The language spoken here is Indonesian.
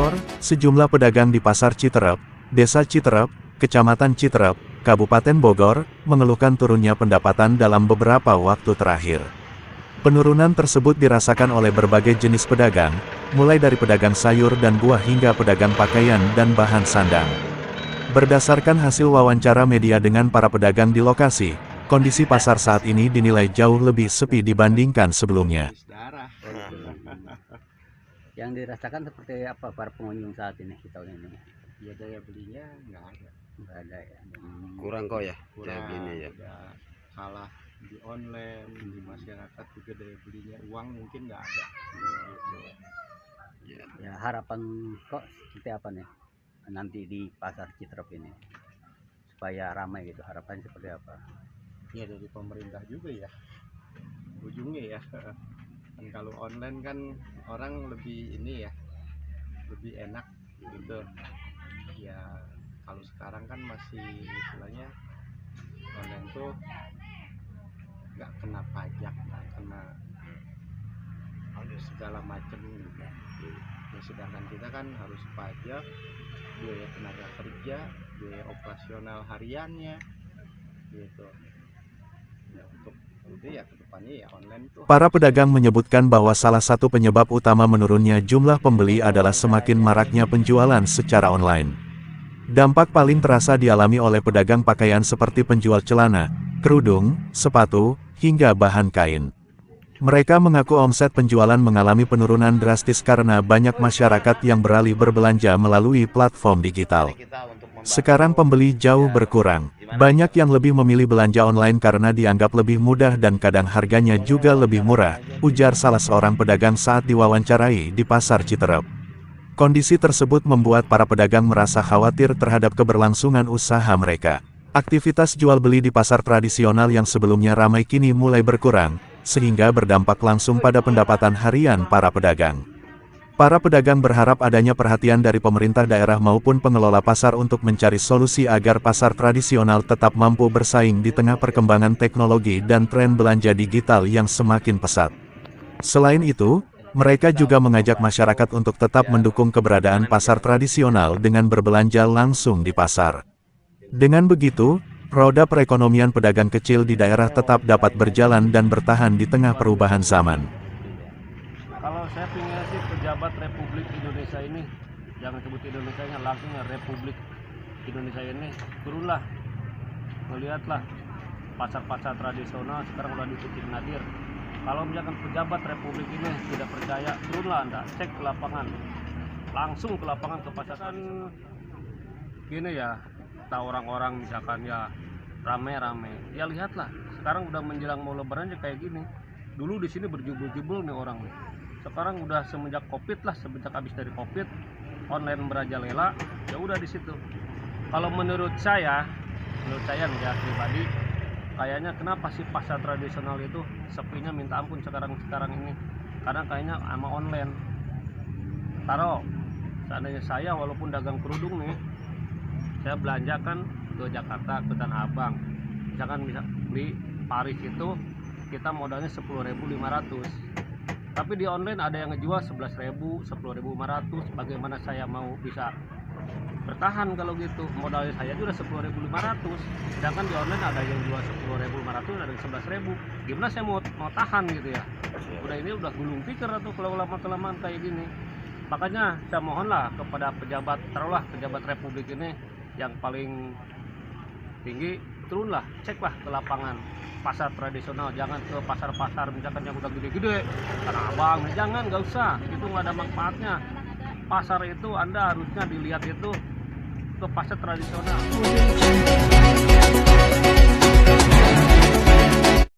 Bogor, sejumlah pedagang di Pasar Citerep, Desa Citerep, Kecamatan Citerep, Kabupaten Bogor, mengeluhkan turunnya pendapatan dalam beberapa waktu terakhir. Penurunan tersebut dirasakan oleh berbagai jenis pedagang, mulai dari pedagang sayur dan buah hingga pedagang pakaian dan bahan sandang. Berdasarkan hasil wawancara media dengan para pedagang di lokasi, kondisi pasar saat ini dinilai jauh lebih sepi dibandingkan sebelumnya. Yang dirasakan seperti apa para pengunjung saat ini di tahun ini? Ya daya belinya nggak ada ya. Kurang kok ya kurang, daya belinya ya. udah kalah di online, di masyarakat juga daya belinya, uang mungkin nggak ada gitu. Ya harapan kok seperti apa nih nanti di Pasar Citerep ini supaya ramai gitu, harapannya seperti apa? Ya dari pemerintah juga ya ujungnya ya. Dan kalau online kan orang lebih ini ya, lebih enak gitu ya. Kalau sekarang kan masih istilahnya online tuh nggak kena pajak, nggak kena segala macam gitu. Ya, sedangkan kita kan harus pajak, biaya tenaga kerja, biaya operasional hariannya gitu ya. Untuk itu ya kedepannya ya online tuh. Para pedagang menyebutkan bahwa salah satu penyebab utama menurunnya jumlah pembeli adalah semakin maraknya penjualan secara online. Dampak paling terasa dialami oleh pedagang pakaian seperti penjual celana, kerudung, sepatu, hingga bahan kain. Mereka mengaku omset penjualan mengalami penurunan drastis karena banyak masyarakat yang beralih berbelanja melalui platform digital. Sekarang pembeli jauh berkurang. Banyak yang lebih memilih belanja online karena dianggap lebih mudah dan kadang harganya juga lebih murah, ujar salah seorang pedagang saat diwawancarai di Pasar Citerep. Kondisi tersebut membuat para pedagang merasa khawatir terhadap keberlangsungan usaha mereka. Aktivitas jual beli di pasar tradisional yang sebelumnya ramai kini mulai berkurang, sehingga berdampak langsung pada pendapatan harian para pedagang. Para pedagang berharap adanya perhatian dari pemerintah daerah maupun pengelola pasar untuk mencari solusi agar pasar tradisional tetap mampu bersaing di tengah perkembangan teknologi dan tren belanja digital yang semakin pesat. Selain itu, mereka juga mengajak masyarakat untuk tetap mendukung keberadaan pasar tradisional dengan berbelanja langsung di pasar. Dengan begitu, roda perekonomian pedagang kecil di daerah tetap dapat berjalan dan bertahan di tengah perubahan zaman. Kalau saya pengen sih pejabat Republik Indonesia ini, jangan sebut Indonesia-nya, langsungnya Republik Indonesia ini, turunlah, melihatlah pasar-pasar tradisional sekarang udah ditutup nadir. Kalau misalkan pejabat Republik ini tidak percaya, turunlah Anda, cek ke lapangan, langsung ke lapangan ke pasar. Kan gini ya, kita orang-orang misalkan ya rame-rame, ya lihatlah, sekarang udah menjelang mau lebaran aja kayak gini. Dulu di sini berjubel-jubel nih orang nih. Sekarang udah semenjak Covid lah, semenjak habis dari Covid, online merajalela, ya udah di situ. Kalau menurut saya nih ya pribadi, kayaknya kenapa sih pasar tradisional itu sepinya minta ampun sekarang ini? Karena kayaknya sama online. Taruh, seandainya saya walaupun dagang kerudung nih, saya belanjakan ke Jakarta, ke Tanah Abang. Misalkan bisa beli Paris itu kita modalnya 10.500. Tapi di online ada yang ngejual 11.000, 10.500. Bagaimana saya mau bisa bertahan kalau gitu? Modalnya saya juga 10.500. Sedangkan di online ada yang jual 10.500, ada yang 11.000. Gimana saya mau tahan gitu ya? Udah ini udah gulung tikar atau kalau lama-kelamaan kayak gini. Makanya saya mohonlah kepada pejabat, taruhlah pejabat Republik ini yang paling tinggi, turunlah, ceklah ke lapangan pasar tradisional, jangan ke pasar-pasar misalkan yang udah gede-gede, Tanah Abang, jangan, nggak usah, itu nggak ada manfaatnya. Pasar itu Anda harusnya dilihat itu ke pasar tradisional.